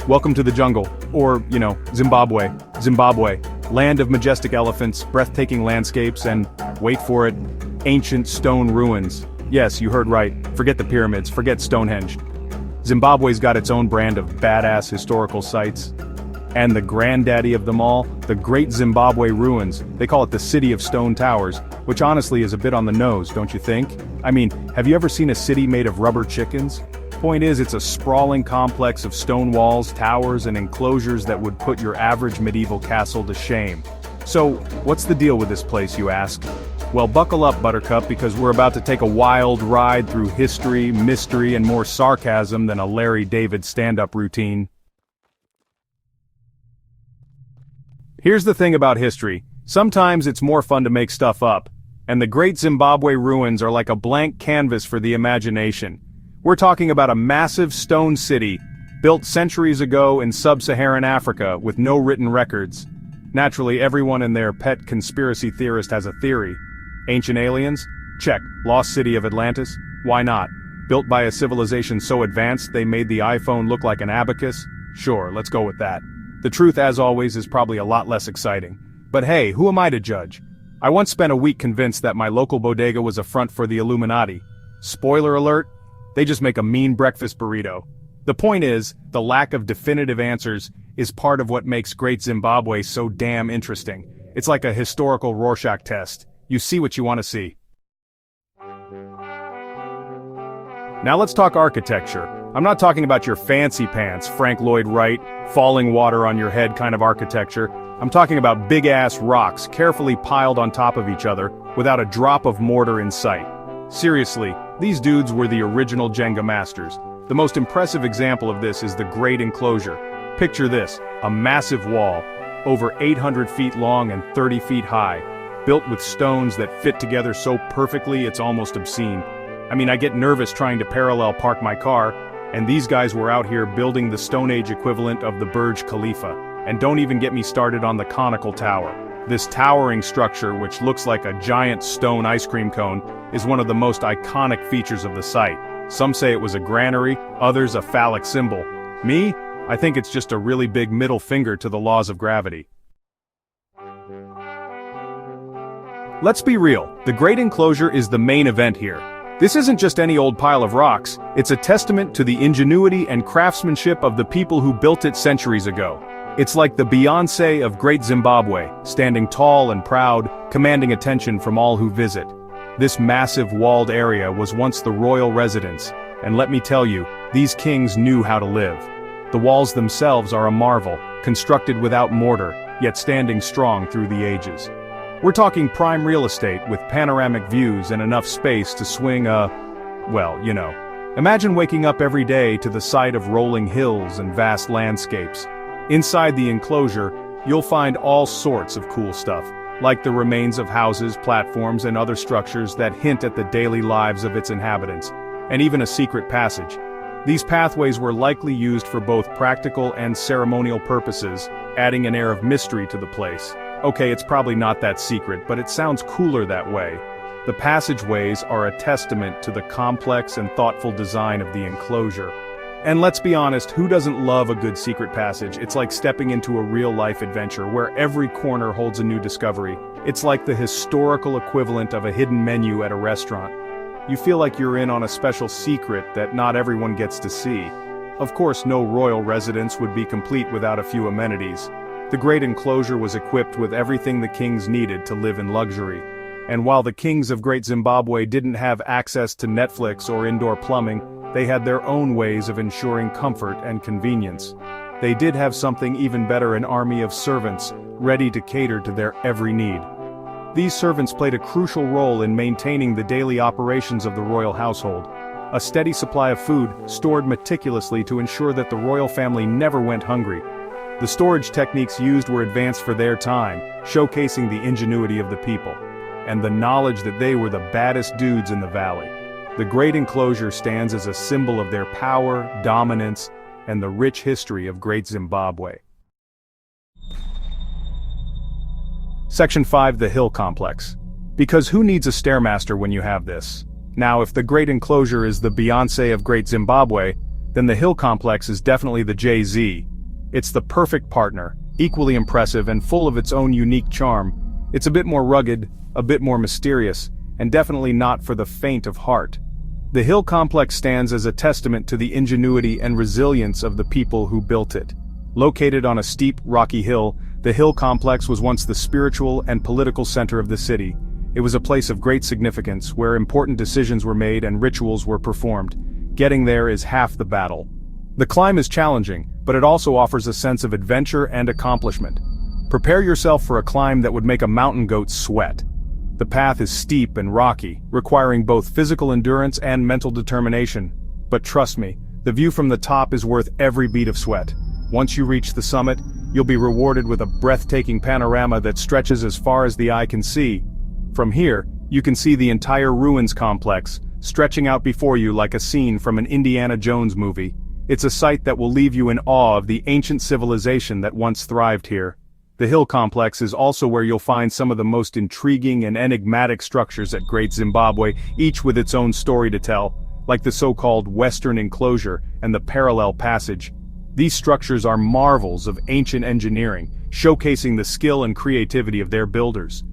Welcome to the jungle, or, Zimbabwe. Zimbabwe, land of majestic elephants, breathtaking landscapes, and, wait for it, ancient stone ruins. Yes, you heard right, forget the pyramids, forget Stonehenge. Zimbabwe's got its own brand of badass historical sites. And the granddaddy of them all, the Great Zimbabwe Ruins. They call it the City of Stone Towers, which honestly is a bit on the nose, don't you think? I mean, have you ever seen a city made of rubber chickens? Point is, it's a sprawling complex of stone walls, towers, and enclosures that would put your average medieval castle to shame. So, what's the deal with this place, you ask? Well, buckle up, Buttercup, because we're about to take a wild ride through history, mystery, and more sarcasm than a Larry David stand-up routine. Here's the thing about history. Sometimes it's more fun to make stuff up, and the Great Zimbabwe Ruins are like a blank canvas for the imagination. We're talking about a massive stone city, built centuries ago in sub-Saharan Africa with no written records. Naturally, everyone and their pet conspiracy theorist has a theory. Ancient aliens? Check. Lost city of Atlantis? Why not? Built by a civilization so advanced they made the iPhone look like an abacus? Sure, let's go with that. The truth, as always, is probably a lot less exciting. But hey, who am I to judge? I once spent a week convinced that my local bodega was a front for the Illuminati. Spoiler alert, they just make a mean breakfast burrito. The point is, the lack of definitive answers is part of what makes Great Zimbabwe so damn interesting. It's like a historical Rorschach test. You see what you want to see. Now let's talk architecture. I'm not talking about your fancy pants, Frank Lloyd Wright, falling water on your head kind of architecture. I'm talking about big-ass rocks carefully piled on top of each other without a drop of mortar in sight. Seriously, these dudes were the original Jenga masters. The most impressive example of this is the Great Enclosure. Picture this, a massive wall, over 800 feet long and 30 feet high, built with stones that fit together so perfectly it's almost obscene. I mean, I get nervous trying to parallel park my car, and these guys were out here building the Stone Age equivalent of the Burj Khalifa. And don't even get me started on the conical tower. This towering structure, which looks like a giant stone ice cream cone, is one of the most iconic features of the site. Some say it was a granary, others a phallic symbol. Me? I think it's just a really big middle finger to the laws of gravity. Let's be real, the Great Enclosure is the main event here. This isn't just any old pile of rocks, it's a testament to the ingenuity and craftsmanship of the people who built it centuries ago. It's like the Beyoncé of Great Zimbabwe, standing tall and proud, commanding attention from all who visit. This massive walled area was once the royal residence, and let me tell you, these kings knew how to live. The walls themselves are a marvel, constructed without mortar, yet standing strong through the ages. We're talking prime real estate with panoramic views and enough space to swing Imagine waking up every day to the sight of rolling hills and vast landscapes. Inside the enclosure, you'll find all sorts of cool stuff, like the remains of houses, platforms, and other structures that hint at the daily lives of its inhabitants, and even a secret passage. These pathways were likely used for both practical and ceremonial purposes, adding an air of mystery to the place. Okay, it's probably not that secret, but it sounds cooler that way. The passageways are a testament to the complex and thoughtful design of the enclosure. And let's be honest, who doesn't love a good secret passage? It's like stepping into a real-life adventure where every corner holds a new discovery. It's like the historical equivalent of a hidden menu at a restaurant. You feel like you're in on a special secret that not everyone gets to see. Of course, no royal residence would be complete without a few amenities. The Great Enclosure was equipped with everything the kings needed to live in luxury. And while the kings of Great Zimbabwe didn't have access to Netflix or indoor plumbing, they had their own ways of ensuring comfort and convenience. They did have something even better, an army of servants, ready to cater to their every need. These servants played a crucial role in maintaining the daily operations of the royal household. A steady supply of food, stored meticulously to ensure that the royal family never went hungry. The storage techniques used were advanced for their time, showcasing the ingenuity of the people, and the knowledge that they were the baddest dudes in the valley. The Great Enclosure stands as a symbol of their power, dominance, and the rich history of Great Zimbabwe. Section 5, the Hill Complex. Because who needs a Stairmaster when you have this? Now, if the Great Enclosure is the Beyoncé of Great Zimbabwe, then the Hill Complex is definitely the Jay-Z. It's the perfect partner, equally impressive and full of its own unique charm. It's a bit more rugged, a bit more mysterious, and definitely not for the faint of heart. The hill complex stands as a testament to the ingenuity and resilience of the people who built it. Located on a steep, rocky hill, the hill complex was once the spiritual and political center of the city. It was a place of great significance where important decisions were made and rituals were performed. Getting there is half the battle. The climb is challenging, but it also offers a sense of adventure and accomplishment. Prepare yourself for a climb that would make a mountain goat sweat. The path is steep and rocky, requiring both physical endurance and mental determination. But trust me, the view from the top is worth every bead of sweat. Once you reach the summit, you'll be rewarded with a breathtaking panorama that stretches as far as the eye can see. From here, you can see the entire ruins complex, stretching out before you like a scene from an Indiana Jones movie. It's a sight that will leave you in awe of the ancient civilization that once thrived here. The hill complex is also where you'll find some of the most intriguing and enigmatic structures at Great Zimbabwe, each with its own story to tell, like the so-called Western Enclosure and the Parallel Passage. These structures are marvels of ancient engineering, showcasing the skill and creativity of their builders.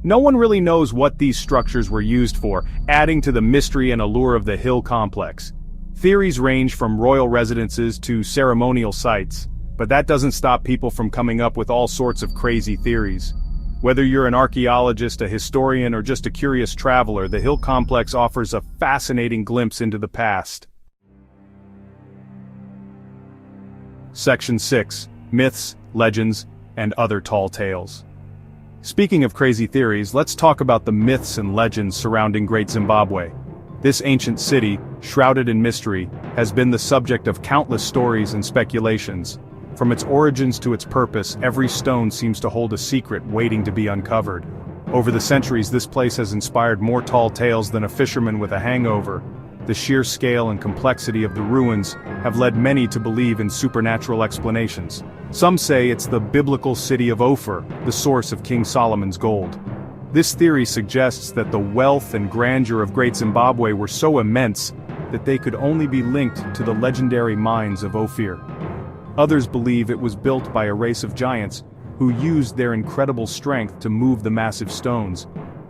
No one really knows what these structures were used for, adding to the mystery and allure of the hill complex. Theories range from royal residences to ceremonial sites, but that doesn't stop people from coming up with all sorts of crazy theories. Whether you're an archaeologist, a historian, or just a curious traveler, the hill complex offers a fascinating glimpse into the past. Section 6. Myths, Legends, and Other Tall Tales. Speaking of crazy theories, let's talk about the myths and legends surrounding Great Zimbabwe. This ancient city, shrouded in mystery, has been the subject of countless stories and speculations. From its origins to its purpose, every stone seems to hold a secret waiting to be uncovered. Over the centuries, this place has inspired more tall tales than a fisherman with a hangover. The sheer scale and complexity of the ruins have led many to believe in supernatural explanations. Some say it's the biblical city of Ophir, the source of King Solomon's gold. This theory suggests that the wealth and grandeur of Great Zimbabwe were so immense that they could only be linked to the legendary mines of Ophir. Others believe it was built by a race of giants who used their incredible strength to move the massive stones.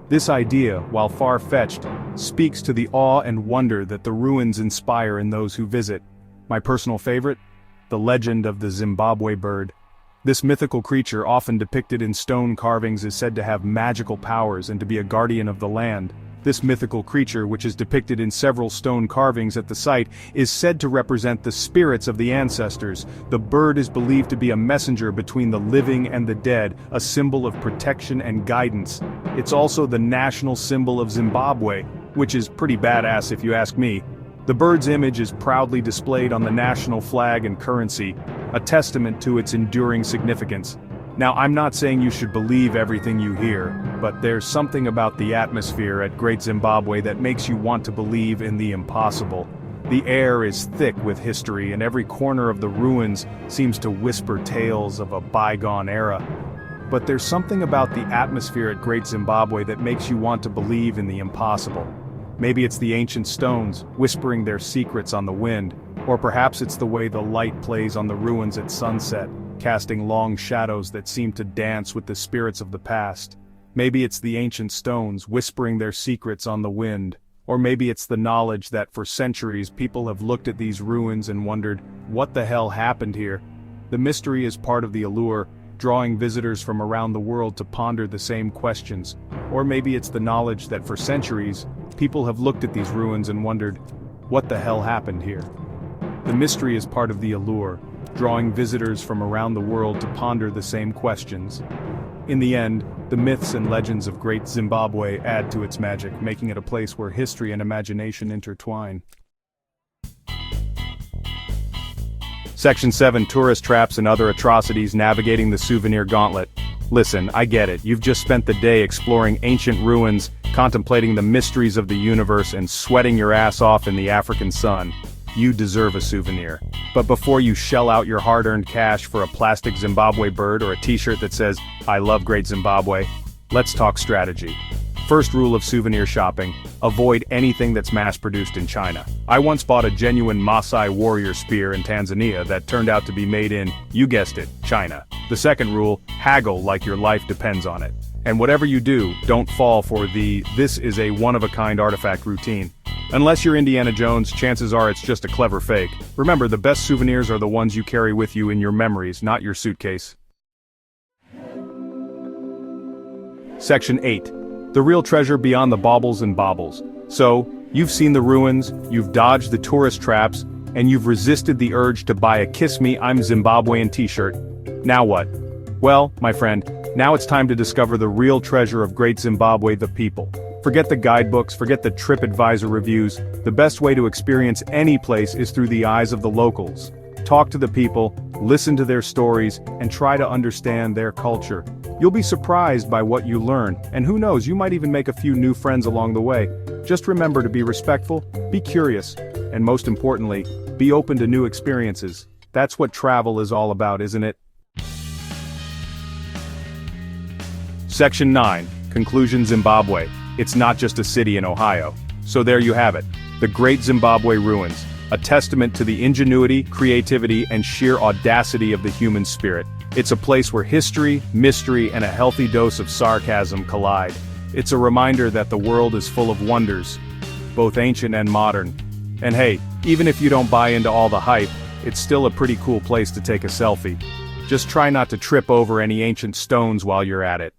This idea, while far-fetched, speaks to the awe and wonder that the ruins inspire in those who visit. My personal favorite? The legend of the Zimbabwe bird. This mythical creature, often depicted in stone carvings, is said to have magical powers and to be a guardian of the land. This mythical creature, which is depicted in several stone carvings at the site, is said to represent the spirits of the ancestors. The bird is believed to be a messenger between the living and the dead, a symbol of protection and guidance. It's also the national symbol of Zimbabwe, which is pretty badass if you ask me. The bird's image is proudly displayed on the national flag and currency, a testament to its enduring significance. Now, I'm not saying you should believe everything you hear, but there's something about the atmosphere at Great Zimbabwe that makes you want to believe in the impossible. The air is thick with history, and every corner of the ruins seems to whisper tales of a bygone era. But there's something about the atmosphere at Great Zimbabwe that makes you want to believe in the impossible. Maybe it's the ancient stones, whispering their secrets on the wind, or perhaps it's the way the light plays on the ruins at sunset, casting long shadows that seem to dance with the spirits of the past. Maybe it's the ancient stones, whispering their secrets on the wind, or maybe it's the knowledge that for centuries people have looked at these ruins and wondered, what the hell happened here? The mystery is part of the allure, drawing visitors from around the world to ponder the same questions. Or maybe it's the knowledge that for centuries, people have looked at these ruins and wondered, what the hell happened here? The mystery is part of the allure, drawing visitors from around the world to ponder the same questions. In the end, the myths and legends of Great Zimbabwe add to its magic, making it a place where history and imagination intertwine. Section 7. Tourist traps and other atrocities navigating the souvenir gauntlet. Listen, I get it, you've just spent the day exploring ancient ruins, contemplating the mysteries of the universe, and sweating your ass off in the African sun. You deserve a souvenir. But before you shell out your hard-earned cash for a plastic Zimbabwe bird or a t-shirt that says, "I love Great Zimbabwe," let's talk strategy. First rule of souvenir shopping: avoid anything that's mass-produced in China. I once bought a genuine Maasai warrior spear in Tanzania that turned out to be made in, you guessed it, China. The second rule: haggle like your life depends on it. And whatever you do, don't fall for this is a one-of-a-kind artifact routine. Unless you're Indiana Jones, chances are it's just a clever fake. Remember, the best souvenirs are the ones you carry with you in your memories, not your suitcase. Section 8. The real treasure beyond the baubles and baubles. So, you've seen the ruins, you've dodged the tourist traps, and you've resisted the urge to buy a Kiss Me, I'm Zimbabwean t-shirt. Now what? Well, my friend, now it's time to discover the real treasure of Great Zimbabwe, the people. Forget the guidebooks, forget the TripAdvisor reviews. The best way to experience any place is through the eyes of the locals. Talk to the people, listen to their stories, and try to understand their culture. You'll be surprised by what you learn, and who knows, you might even make a few new friends along the way. Just remember to be respectful, be curious, and most importantly, be open to new experiences. That's what travel is all about, isn't it? Section 9. Conclusion: Zimbabwe. It's not just a city in Ohio. So there you have it. The Great Zimbabwe Ruins. A testament to the ingenuity, creativity, and sheer audacity of the human spirit. It's a place where history, mystery, and a healthy dose of sarcasm collide. It's a reminder that the world is full of wonders, both ancient and modern. And hey, even if you don't buy into all the hype, it's still a pretty cool place to take a selfie. Just try not to trip over any ancient stones while you're at it.